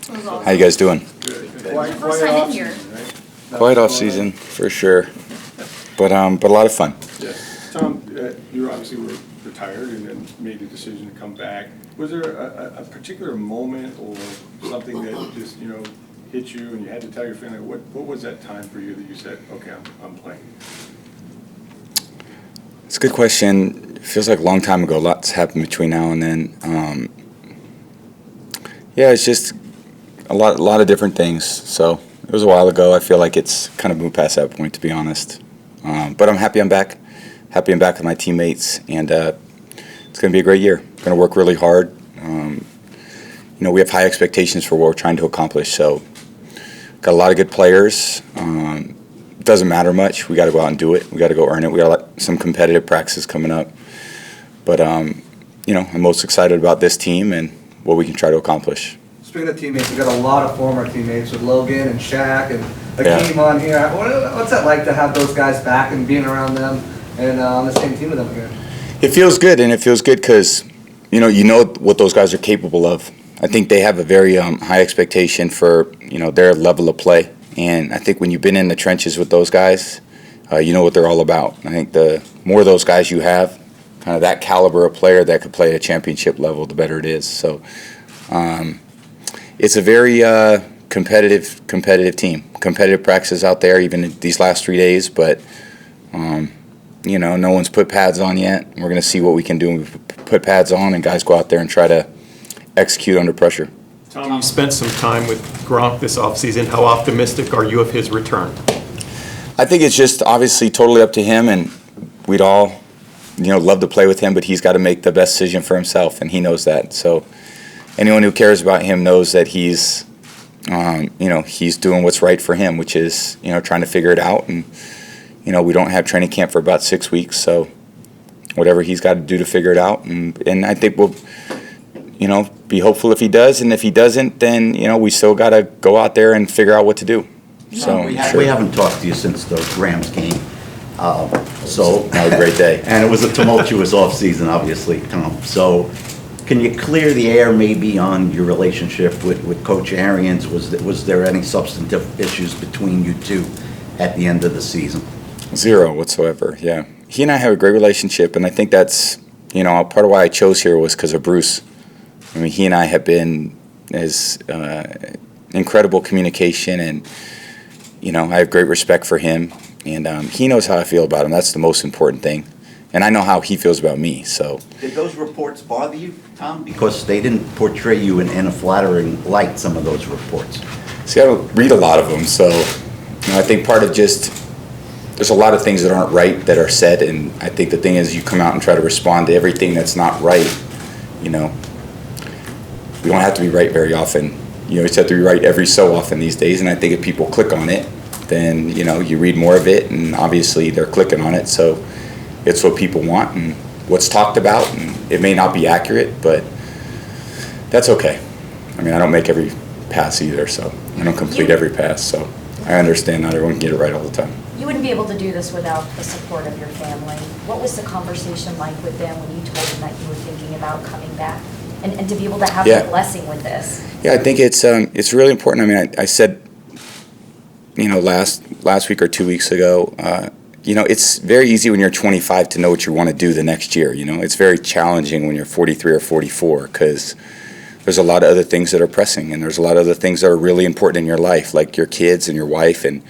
How you guys doing? Quiet, first time in here. Quiet off season for sure, but a lot of fun. Yeah. Tom, you obviously were retired and then made the decision to come back. Was there a particular moment or something that just, hit you and you had to tell your family? What was that time for you that you said, okay, I'm playing? It's a good question. It feels like a long time ago. Lots happened between now and then. Yeah, it's just a lot of different things. So it was a while ago. I feel like it's kind of moved past that point, to be honest. But I'm happy I'm back. Happy I'm back with my teammates, and it's going to be a great year. Going to work really hard. We have high expectations for what we're trying to accomplish. So got a lot of good players. Doesn't matter much. We got to go out and do it. We got to go earn it. We got some competitive practices coming up. But I'm most excited about this team and what we can try to accomplish. Speaking of teammates, we got a lot of former teammates with Logan and Shaq and Akeem on here. What's that like to have those guys back and being around them and on the same team with them again? It feels good, and it feels good because you know what those guys are capable of. I think they have a very high expectation for their level of play, and I think when you've been in the trenches with those guys, you know what they're all about. I think the more of those guys you have, kind of that caliber of player that could play at a championship level, the better it is. So it's a very competitive team. Competitive practices out there, even in these last 3 days, but no one's put pads on yet. We're going to see what we can do when we put pads on and guys go out there and try to execute under pressure. Tom, you spent some time with Gronk this offseason. How optimistic are you of his return? I think it's just obviously totally up to him, and we'd all, love to play with him, but he's got to make the best decision for himself, and he knows that. So anyone who cares about him knows that he's doing what's right for him, which is, trying to figure it out. And, we don't have training camp for about 6 weeks, so whatever he's got to do to figure it out. And I think we'll, be hopeful if he does. And if he doesn't, then, we still got to go out there and figure out what to do. So we haven't talked to you since the Rams game. So Not a great day. And it was a tumultuous offseason, obviously, Tom. So can you clear the air maybe on your relationship with Coach Arians? Was there any substantive issues between you two at the end of the season? Zero whatsoever, yeah. He and I have a great relationship, and I think that's, part of why I chose here was because of Bruce. I mean, he and I have been as incredible communication, and, I have great respect for him, and he knows how I feel about him. That's the most important thing. And I know how he feels about me, so. Did those reports bother you, Tom? Because they didn't portray you in a flattering light, some of those reports. See, I don't read a lot of them, so I think part of just, there's a lot of things that aren't right that are said, and I think the thing is you come out and try to respond to everything that's not right, We don't have to be right very often. You just have to be right every so often these days, and I think if people click on it, then, you read more of it, and obviously they're clicking on it, so it's what people want and what's talked about, and it may not be accurate, but that's okay. I mean, I don't make every pass either, so I don't complete every pass, so I understand not everyone can get it right all the time. You wouldn't be able to do this without the support of your family. What was the conversation like with them when you told them that you were thinking about coming back? And to be able to have their blessing with this? Yeah, I think it's really important. I mean, I said, last week or 2 weeks ago, it's very easy when you're 25 to know what you want to do the next year. It's very challenging when you're 43 or 44 because there's a lot of other things that are pressing, and there's a lot of other things that are really important in your life, like your kids and your wife and,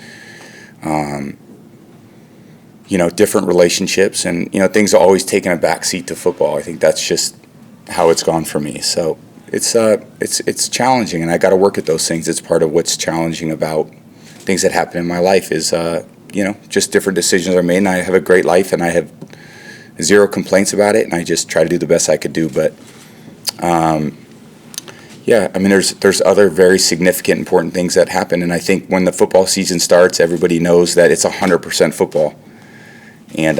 different relationships. And, things are always taking a back seat to football. I think that's just how it's gone for me. So it's challenging, and I got to work at those things. It's part of what's challenging about things that happen in my life is, just different decisions are made, and I have a great life, and I have zero complaints about it, and I just try to do the best I could do. But, there's other very significant, important things that happen, and I think when the football season starts, everybody knows that it's 100% football, and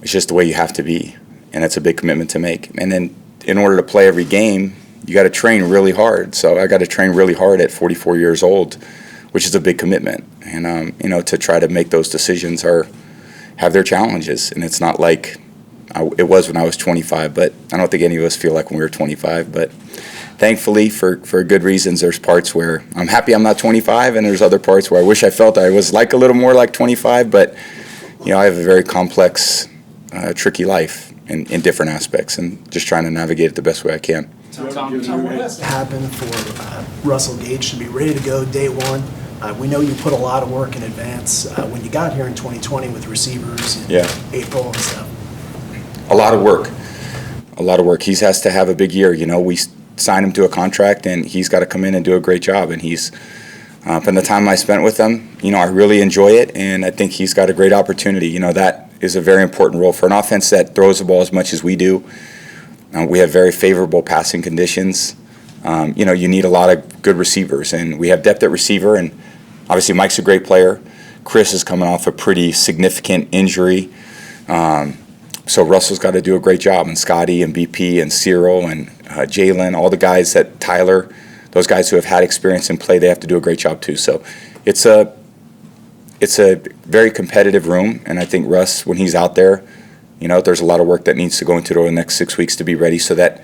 it's just the way you have to be, and it's a big commitment to make. And then in order to play every game, you got to train really hard. So I got to train really hard at 44 years old, which is a big commitment. And, to try to make those decisions have their challenges. And it's not like it was when I was 25, but I don't think any of us feel like when we were 25. But thankfully, for good reasons, there's parts where I'm happy I'm not 25, and there's other parts where I wish I felt I was like a little more like 25. But I have a very complex, tricky life in different aspects, and just trying to navigate it the best way I can. Tom, what has to happen for Russell Gage to be ready to go day one? We know you put a lot of work in advance when you got here in 2020 with receivers in April and stuff. A lot of work. He has to have a big year. We signed him to a contract, and he's got to come in and do a great job. And he's, from the time I spent with him, I really enjoy it, and I think he's got a great opportunity. That is a very important role for an offense that throws the ball as much as we do. We have very favorable passing conditions. You need a lot of good receivers, and we have depth at receiver, and obviously Mike's a great player. Chris is coming off a pretty significant injury. So Russell's got to do a great job, and Scotty and BP and Cyril and Jalen, all the guys that Tyler, those guys who have had experience in play, they have to do a great job too. So it's a very competitive room, and I think Russ, when he's out there, there's a lot of work that needs to go into it over the next 6 weeks to be ready so that,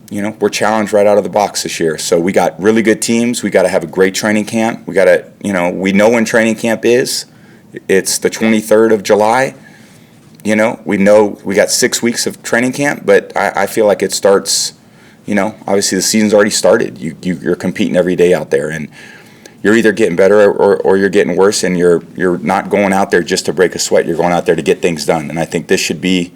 we're challenged right out of the box this year. So we got really good teams. We got to have a great training camp. We got to, we know when training camp is. It's the 23rd of July. We know we got 6 weeks of training camp, but I feel like it starts, obviously the season's already started. You're competing every day out there, and you're either getting better or you're getting worse, and you're not going out there just to break a sweat. You're going out there to get things done. And I think this should be,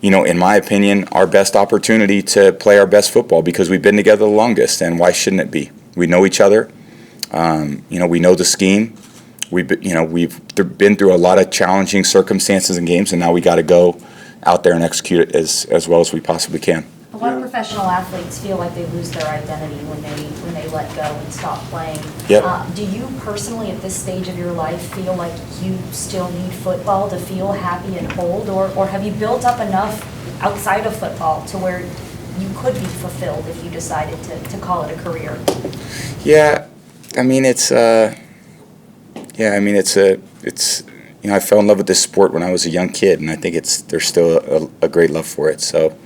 in my opinion, our best opportunity to play our best football because we've been together the longest, and why shouldn't it be? We know each other. We know the scheme. We've been through a lot of challenging circumstances and games, and now we got to go out there and execute it as well as we possibly can. A lot of professional athletes feel like they lose their identity when they let go and stop playing. Yep. Do you personally, at this stage of your life, feel like you still need football to feel happy and whole, or have you built up enough outside of football to where you could be fulfilled if you decided to call it a career? Yeah, I fell in love with this sport when I was a young kid, and I think there's still a great love for it. So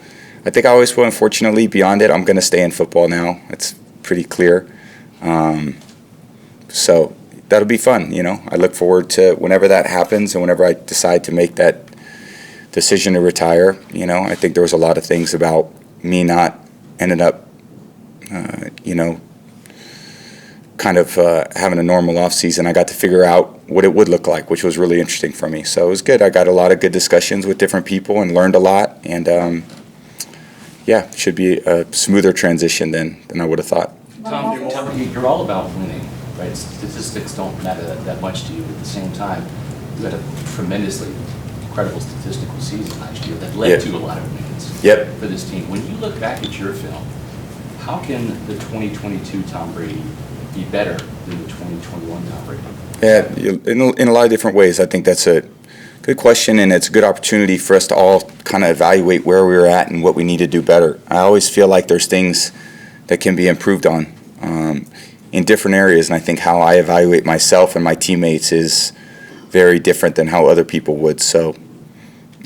I think I always will. Unfortunately, beyond it, I'm going to stay in football now. It's pretty clear. So that'll be fun. I look forward to whenever that happens and whenever I decide to make that decision to retire. I think there was a lot of things about me not ended up, kind of having a normal off season. I got to figure out what it would look like, which was really interesting for me. So it was good. I got a lot of good discussions with different people and learned a lot. And it should be a smoother transition than I would have thought. Tom, you're all about winning, right? Statistics don't matter that much to you. At the same time, you had a tremendously incredible statistical season last year that led to a lot of wins for this team. When you look back at your film, how can the 2022 Tom Brady be better than the 2021 Tom Brady? Yeah, in a lot of different ways. I think that's a good question, and it's a good opportunity for us to all kind of evaluate where we were at and what we need to do better. I always feel like there's things that can be improved on in different areas, and I think how I evaluate myself and my teammates is very different than how other people would. So,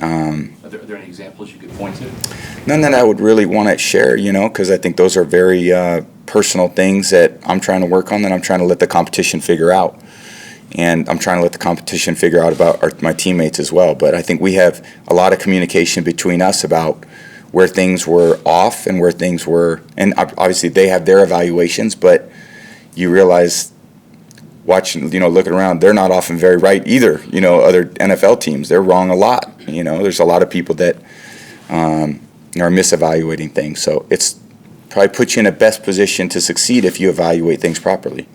Are there any examples you could point to? None that I would really want to share, because I think those are very personal things that I'm trying to work on, that I'm trying to let the competition figure out. And I'm trying to let the competition figure out about my teammates as well. But I think we have a lot of communication between us about where things were off and where things were, and obviously they have their evaluations, but you realize watching, looking around, they're not often very right either. Other NFL teams, they're wrong a lot. There's a lot of people that are misevaluating things. So it's probably puts you in a best position to succeed if you evaluate things properly.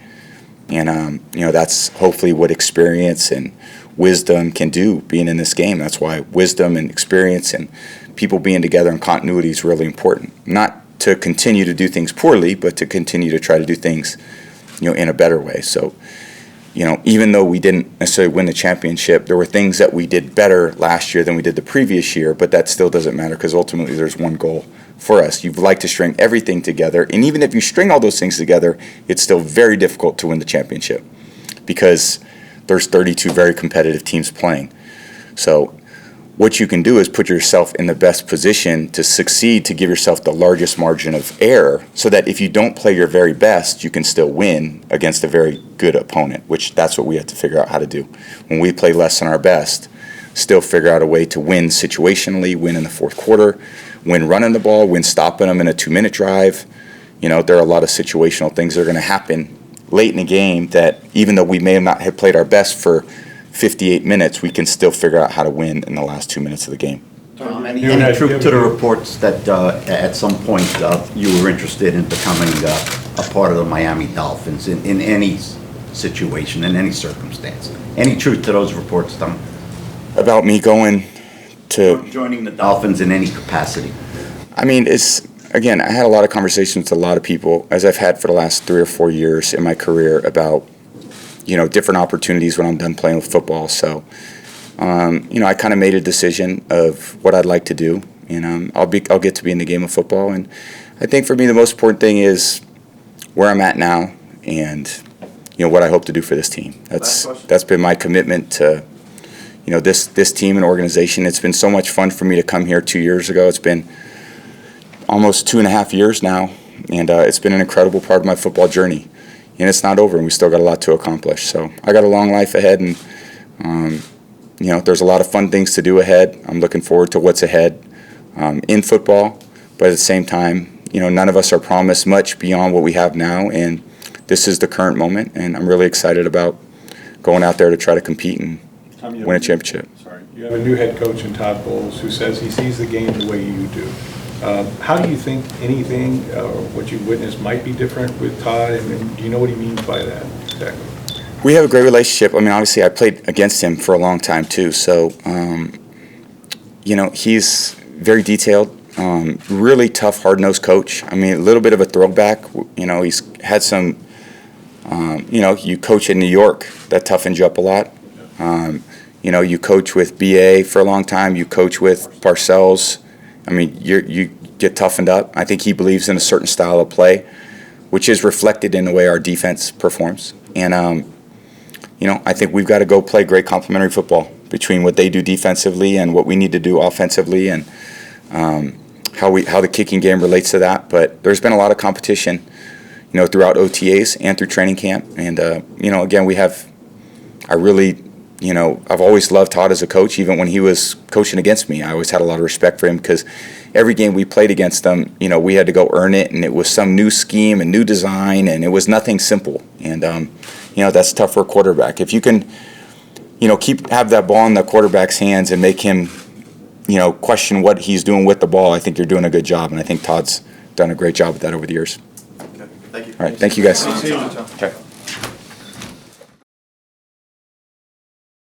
And, that's hopefully what experience and wisdom can do being in this game. That's why wisdom and experience and people being together and continuity is really important. Not to continue to do things poorly, but to continue to try to do things, in a better way. So, even though we didn't necessarily win the championship, there were things that we did better last year than we did the previous year, but that still doesn't matter because ultimately there's one goal for us. You'd like to string everything together, and even if you string all those things together, it's still very difficult to win the championship because there's 32 very competitive teams playing. So what you can do is put yourself in the best position to succeed, to give yourself the largest margin of error, so that if you don't play your very best, you can still win against a very good opponent, which that's what we have to figure out how to do. When we play less than our best, still figure out a way to win situationally, win in the fourth quarter, win running the ball, win stopping them in a 2-minute drive. You know, there are a lot of situational things that are going to happen late in the game that even though we may not have played our best for 58 minutes, we can still figure out how to win in the last 2 minutes of the game. Any truth to the reports that at some point you were interested in becoming a part of the Miami Dolphins in any situation, in any circumstance? Any truth to those reports, Tom? About me going to Joining the Dolphins in any capacity? I mean, again, I had a lot of conversations with a lot of people, as I've had for the last 3 or 4 years in my career, about, you know, different opportunities when I'm done playing with football. So, you know, I kind of made a decision of what I'd like to do, and I'll get to be in the game of football. And I think for me, the most important thing is where I'm at now, and you know what I hope to do for this team. That's been my commitment to, you know, this team and organization. It's been so much fun for me to come here 2 years ago. It's been almost 2.5 years now, and it's been an incredible part of my football journey. And it's not over, and we still got a lot to accomplish. So I got a long life ahead, and you know, there's a lot of fun things to do ahead. I'm looking forward to what's ahead in football, but at the same time, you know, none of us are promised much beyond what we have now, and this is the current moment, and I'm really excited about going out there to try to compete and win a championship. Sorry, you have a new head coach in Todd Bowles who says he sees the game the way you do. How do you think anything, or what you witnessed, might be different with Todd, and do you know what he means by that exactly? We have a great relationship. I mean, obviously, I played against him for a long time too. So, you know, he's very detailed, really tough, hard-nosed coach. I mean, a little bit of a throwback. You know, he's had some. You know, you coach in New York, that toughens you up a lot. You know, you coach with BA for a long time. You coach with Parcells. I mean, you get toughened up. I think he believes in a certain style of play, which is reflected in the way our defense performs. And, you know, I think we've got to go play great complementary football between what they do defensively and what we need to do offensively, and how the kicking game relates to that. But there's been a lot of competition, you know, throughout OTAs and through training camp. And, you know, again, you know, I've always loved Todd as a coach. Even when he was coaching against me, I always had a lot of respect for him, because every game we played against them, you know, we had to go earn it, and it was some new scheme and new design, and it was nothing simple. And, you know, that's tough for a quarterback. If you can, you know, have that ball in the quarterback's hands and make him, you know, question what he's doing with the ball, I think you're doing a good job. And I think Todd's done a great job with that over the years. Thank you. All right, thank you guys. Thank you. Okay.